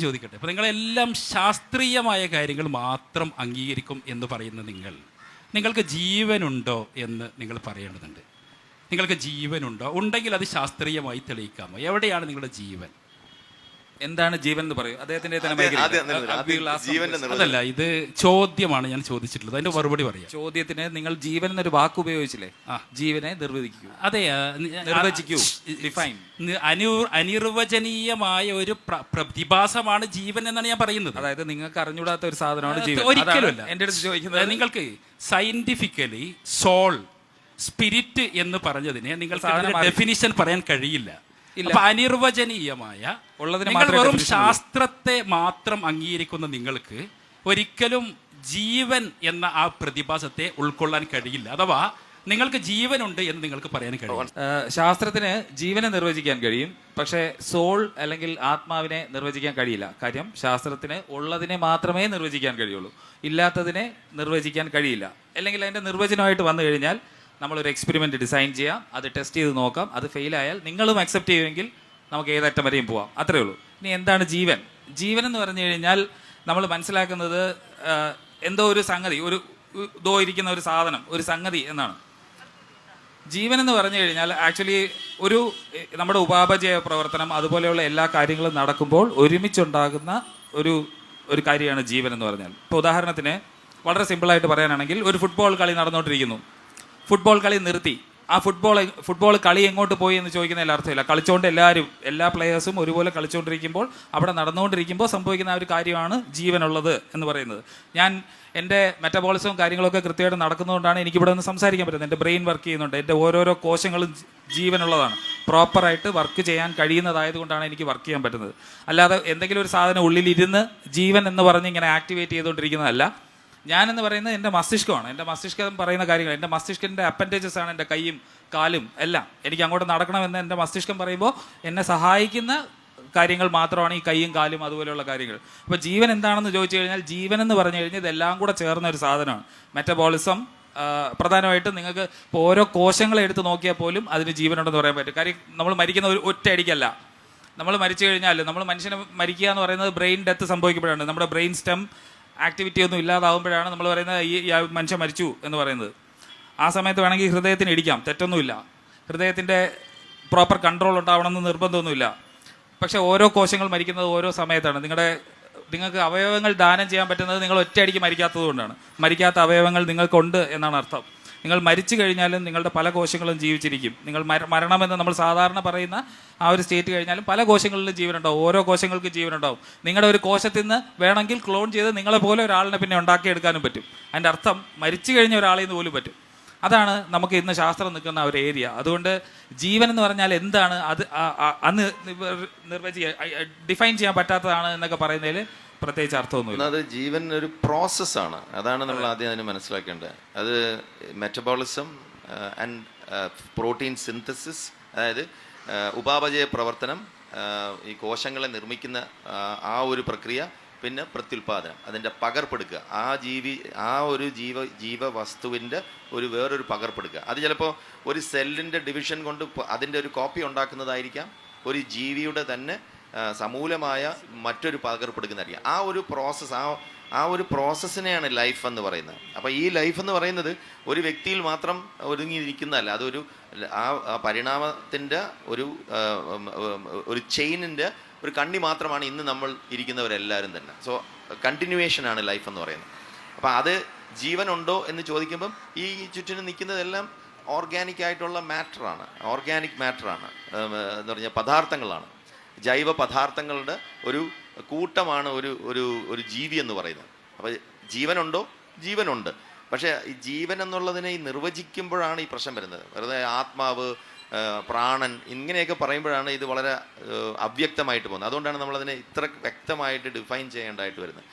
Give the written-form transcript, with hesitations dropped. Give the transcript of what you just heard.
ചോദിക്കട്ടെ, അപ്പോൾ നിങ്ങളെല്ലാം ശാസ്ത്രീയമായ കാര്യങ്ങൾ മാത്രം അംഗീകരിക്കും എന്ന് പറയുന്ന നിങ്ങൾക്ക് ജീവനുണ്ടോ എന്ന് നിങ്ങൾ പറയേണ്ടതുണ്ട്. നിങ്ങൾക്ക് ജീവനുണ്ടോ? ഉണ്ടെങ്കിൽ അത് ശാസ്ത്രീയമായി തെളിയിക്കാമോ? എവിടെയാണ് നിങ്ങളുടെ ജീവൻ? എന്താണ് ജീവൻ എന്ന് പറയും? അദ്ദേഹത്തിന്റെ അതല്ല, ഇത് ചോദ്യമാണ് ഞാൻ ചോദിച്ചിട്ടുള്ളത്, അതിന്റെ മറുപടി പറയാം. ചോദ്യത്തിന് നിങ്ങൾ ജീവൻ എന്നൊരു വാക്ക് ഉപയോഗിച്ചില്ലേ? ജീവനെ നിർവചിക്കൂ. അതെ, നിർവചിക്കൂ. ഡിഫൈൻ. അനിർവചനീയമായ ഒരു പ്രതിഭാസമാണ് ജീവൻ എന്നാണ് ഞാൻ പറയുന്നത്. അതായത് നിങ്ങൾക്ക് അറിഞ്ഞൂടാത്ത ഒരു സാധനമാണ് ജീവൻ. ഒരിക്കലുമല്ല. എന്റെ അടുത്ത് ചോദിക്കുന്നത്, നിങ്ങൾക്ക് സയന്റിഫിക്കലി സോൾ, സ്പിരിറ്റ് എന്ന് പറഞ്ഞതിനെ നിങ്ങൾക്ക് ഡെഫിനിഷൻ പറയാൻ കഴിയില്ല. അപ്പൊ അനിർവചനീയമായ വെറും ശാസ്ത്രത്തെ മാത്രം അംഗീകരിക്കുന്ന നിങ്ങൾക്ക് ഒരിക്കലും ജീവൻ എന്ന ആ പ്രതിഭാസത്തെ ഉൾക്കൊള്ളാൻ കഴിയില്ല. അഥവാ നിങ്ങൾക്ക് ജീവനുണ്ട് എന്ന് നിങ്ങൾക്ക് പറയാൻ കഴിയും. ശാസ്ത്രത്തിന് ജീവനെ നിർവചിക്കാൻ കഴിയും, പക്ഷേ സോൾ അല്ലെങ്കിൽ ആത്മാവിനെ നിർവചിക്കാൻ കഴിയില്ല. കാര്യം ശാസ്ത്രത്തിന് ഉള്ളതിനെ മാത്രമേ നിർവചിക്കാൻ കഴിയുള്ളൂ, ഇല്ലാത്തതിനെ നിർവചിക്കാൻ കഴിയില്ല. അല്ലെങ്കിൽ അതിന്റെ നിർവചനമായിട്ട് വന്നു കഴിഞ്ഞാൽ നമ്മളൊരു എക്സ്പെരിമെന്റ് ഡിസൈൻ ചെയ്യാം, അത് ടെസ്റ്റ് ചെയ്ത് നോക്കാം, അത് ഫെയിലായാൽ നിങ്ങളും അക്സെപ്റ്റ് ചെയ്യുമെങ്കിൽ നമുക്ക് ഏതറ്റം വരെയും പോവാം, അത്രേ ഉള്ളൂ. ഇനി എന്താണ് ജീവൻ? ജീവൻ എന്ന് പറഞ്ഞു കഴിഞ്ഞാൽ നമ്മൾ മനസ്സിലാക്കുന്നത് എന്തോ ഒരു സംഗതി, ഇതോ ഇരിക്കുന്ന ഒരു സാധനം, ഒരു സംഗതി എന്നാണ്. ജീവൻ എന്ന് പറഞ്ഞു കഴിഞ്ഞാൽ ആക്ച്വലി നമ്മുടെ ഉപാപചയ പ്രവർത്തനം അതുപോലെയുള്ള എല്ലാ കാര്യങ്ങളും നടക്കുമ്പോൾ ഒരുമിച്ചുണ്ടാകുന്ന ഒരു കാര്യമാണ് ജീവൻ എന്ന് പറഞ്ഞാൽ. ഇപ്പോൾ ഉദാഹരണത്തിന് വളരെ സിമ്പിളായിട്ട് പറയാനാണെങ്കിൽ, ഒരു ഫുട്ബോൾ കളി നടന്നുകൊണ്ടിരിക്കുന്നു, ഫുട്ബോൾ കളി നിർത്തി. ആ ഫുട്ബോൾ കളി എങ്ങോട്ട് പോയി എന്ന് ചോദിക്കുന്നതിൽ അർത്ഥമില്ല. കളിച്ചുകൊണ്ട് എല്ലാ പ്ലെയേഴ്സും ഒരുപോലെ കളിച്ചുകൊണ്ടിരിക്കുമ്പോൾ അവിടെ നടന്നുകൊണ്ടിരിക്കുമ്പോൾ സംഭവിക്കുന്ന ആ ഒരു കാര്യമാണ് ജീവനുള്ളത് എന്ന് പറയുന്നത്. എൻ്റെ മെറ്റബോളിസവും കാര്യങ്ങളൊക്കെ കൃത്യമായിട്ട് നടക്കുന്നതുകൊണ്ടാണ് എനിക്കിവിടെ നിന്ന് സംസാരിക്കാൻ പറ്റുന്നത്. എൻ്റെ ബ്രെയിൻ വർക്ക് ചെയ്യുന്നുണ്ട്, എൻ്റെ ഓരോരോ കോശങ്ങളും ജീവനുള്ളതാണ്, പ്രോപ്പറായിട്ട് വർക്ക് ചെയ്യാൻ കഴിയുന്നതായതുകൊണ്ടാണ് എനിക്ക് വർക്ക് ചെയ്യാൻ പറ്റുന്നത്. അല്ലാതെ എന്തെങ്കിലും ഒരു സാധനം ഉള്ളിലിരുന്ന് ജീവൻ എന്ന് പറഞ്ഞ് ഇങ്ങനെ ആക്ടിവേറ്റ് ചെയ്തുകൊണ്ടിരിക്കുന്നതല്ല. ഞാനെന്ന് പറയുന്നത് എൻ്റെ മസ്തിഷ്കമാണ്. എൻ്റെ മസ്തിഷ്കം പറയുന്ന കാര്യങ്ങൾ, എൻ്റെ മസ്തിഷ്കത്തിൻ്റെ അപ്പൻഡേജസ് ആണ് എൻ്റെ കൈയും കാലും എല്ലാം. എനിക്ക് അങ്ങോട്ട് നടക്കണമെന്ന് എൻ്റെ മസ്തിഷ്കം പറയുമ്പോൾ എന്നെ സഹായിക്കുന്ന കാര്യങ്ങൾ മാത്രമാണ് ഈ കൈയും കാലും അതുപോലെയുള്ള കാര്യങ്ങൾ. അപ്പോൾ ജീവൻ എന്താണെന്ന് ചോദിച്ചു കഴിഞ്ഞാൽ, ജീവൻ എന്ന് പറഞ്ഞു കഴിഞ്ഞാൽ ഇതെല്ലാം കൂടെ ചേർന്ന ഒരു സാധനമാണ്. മെറ്റബോളിസം പ്രധാനമായിട്ടും നിങ്ങൾക്ക് ഇപ്പോൾ ഓരോ കോശങ്ങളെ എടുത്ത് നോക്കിയാൽ പോലും അതിന് ജീവനുണ്ടെന്ന് പറയാൻ പറ്റും. കാര്യം നമ്മൾ മരിക്കുന്ന ഒറ്റ അടിക്കല്ല. നമ്മൾ മരിച്ചു കഴിഞ്ഞാൽ, മനുഷ്യനെ മരിക്കുക എന്ന് പറയുന്നത് ബ്രെയിൻ ഡെത്ത് സംഭവിക്കുമ്പോഴാണ്. നമ്മുടെ ബ്രെയിൻ സ്റ്റെം ആക്ടിവിറ്റി ഒന്നും ഇല്ലാതാവുമ്പോഴാണ് നമ്മൾ പറയുന്നത് ഈ മനുഷ്യൻ മരിച്ചു എന്ന് പറയുന്നത്. ആ സമയത്ത് വേണമെങ്കിൽ ഹൃദയത്തിന് ഇടിക്കാം, തെറ്റൊന്നുമില്ല. ഹൃദയത്തിൻ്റെ പ്രോപ്പർ കൺട്രോൾ ഉണ്ടാവണമെന്ന് നിർബന്ധമൊന്നുമില്ല. പക്ഷേ ഓരോ കോശങ്ങൾ മരിക്കുന്നത് ഓരോ സമയത്താണ്. നിങ്ങൾക്ക് അവയവങ്ങൾ ദാനം ചെയ്യാൻ പറ്റുന്നത് നിങ്ങൾ ഒറ്റയടിക്ക് മരിക്കാത്തത് കൊണ്ടാണ്. മരിക്കാത്ത അവയവങ്ങൾ നിങ്ങൾക്കുണ്ട് എന്നാണ് അർത്ഥം. നിങ്ങൾ മരിച്ചു കഴിഞ്ഞാലും നിങ്ങളുടെ പല കോശങ്ങളും ജീവിച്ചിരിക്കും. നിങ്ങൾ മരണമെന്ന് നമ്മൾ സാധാരണ പറയുന്ന ആ ഒരു സ്റ്റേറ്റ് കഴിഞ്ഞാലും പല കോശങ്ങളിലും ജീവനുണ്ടാവും, ഓരോ കോശങ്ങൾക്ക് ജീവനുണ്ടാവും. നിങ്ങളുടെ ഒരു കോശത്തിൽ നിന്ന് വേണമെങ്കിൽ ക്ലോൺ ചെയ്ത് നിങ്ങളെ പോലെ ഒരാളിനെ പിന്നെ ഉണ്ടാക്കിയെടുക്കാനും പറ്റും. അതിൻ്റെ അർത്ഥം മരിച്ചു കഴിഞ്ഞ ഒരാളിൽ നിന്ന് പോലും പറ്റും. അതാണ് നമുക്ക് ഇന്ന് ശാസ്ത്രം നിൽക്കുന്ന ഒരു ഏരിയ. അതുകൊണ്ട് ജീവൻ എന്ന് പറഞ്ഞാൽ എന്താണ്, അത് അന്ന് ഡിഫൈൻ ചെയ്യാൻ പറ്റാത്തതാണ് എന്നൊക്കെ പറയുന്നതിൽ പ്രത്യേകിച്ച് അർത്ഥമൊന്നുമില്ല. അത് ജീവൻ ഒരു പ്രോസസ്സാണ്, അതാണ് നമ്മൾ ആദ്യം അതിന് മനസ്സിലാക്കേണ്ടത്. അത് മെറ്റബോളിസം ആൻഡ് പ്രോട്ടീൻ സിന്തസിസ്, അതായത് ഉപാപചയ പ്രവർത്തനം, ഈ കോശങ്ങളെ നിർമ്മിക്കുന്ന ആ ഒരു പ്രക്രിയ, പിന്നെ പ്രത്യുൽപാദനം, അതിൻ്റെ പകർപ്പെടുക്കുക, ആ ഒരു ജീവവസ്തുവിൻ്റെ വേറൊരു പകർപ്പെടുക്കുക. അത് ചിലപ്പോൾ ഒരു സെല്ലിൻ്റെ ഡിവിഷൻ കൊണ്ട് അതിൻ്റെ ഒരു കോപ്പി ഉണ്ടാക്കുന്നതായിരിക്കാം, ഒരു ജീവിയുടെ തന്നെ സമൂലമായ മറ്റൊരു പകർപ്പെടുക്കുന്നതായിരിക്കും. ആ ഒരു പ്രോസസ്സ്, ആ ഒരു പ്രോസസ്സിനെയാണ് ലൈഫ് എന്ന് പറയുന്നത്. അപ്പോൾ ഈ ലൈഫ് എന്ന് പറയുന്നത് ഒരു വ്യക്തിയിൽ മാത്രം ഒതുങ്ങിയിരിക്കുന്നതല്ല, അതൊരു ആ പരിണാമത്തിൻ്റെ ഒരു ചെയിനിൻ്റെ ഒരു കണ്ണി മാത്രമാണ് ഇന്ന് നമ്മൾ ഇരിക്കുന്നവരെല്ലാവരും തന്നെ. സോ കണ്ടിന്യൂവേഷനാണ് ലൈഫ് എന്ന് പറയുന്നത്. അപ്പോൾ അത് ജീവനുണ്ടോ എന്ന് ചോദിക്കുമ്പം ഈ ചുറ്റിനും നിൽക്കുന്നതെല്ലാം ഓർഗാനിക് ആയിട്ടുള്ള മാറ്ററാണ്, എന്ന് പറഞ്ഞാൽ പദാർത്ഥങ്ങളാണ്, ജൈവ പദാർത്ഥങ്ങളുടെ ഒരു കൂട്ടമാണ് ഒരു ജീവി എന്ന് പറയുന്നത്. അപ്പോൾ ജീവനുണ്ടോ? ജീവനുണ്ട്. പക്ഷേ ഈ ജീവൻ എന്നുള്ളതിനെ നിർവചിക്കുമ്പോഴാണ് ഈ പ്രശ്നം വരുന്നത്. വെറുതെ ആത്മാവ്, പ്രാണൻ ഇങ്ങനെയൊക്കെ പറയുമ്പോഴാണ് ഇത് വളരെ അവ്യക്തമായിട്ട് പോകുന്നത്. അതുകൊണ്ടാണ് നമ്മളതിനെ ഇത്ര വ്യക്തമായിട്ട് ഡിഫൈൻ ചെയ്യേണ്ടതായിട്ട് വരുന്നത്.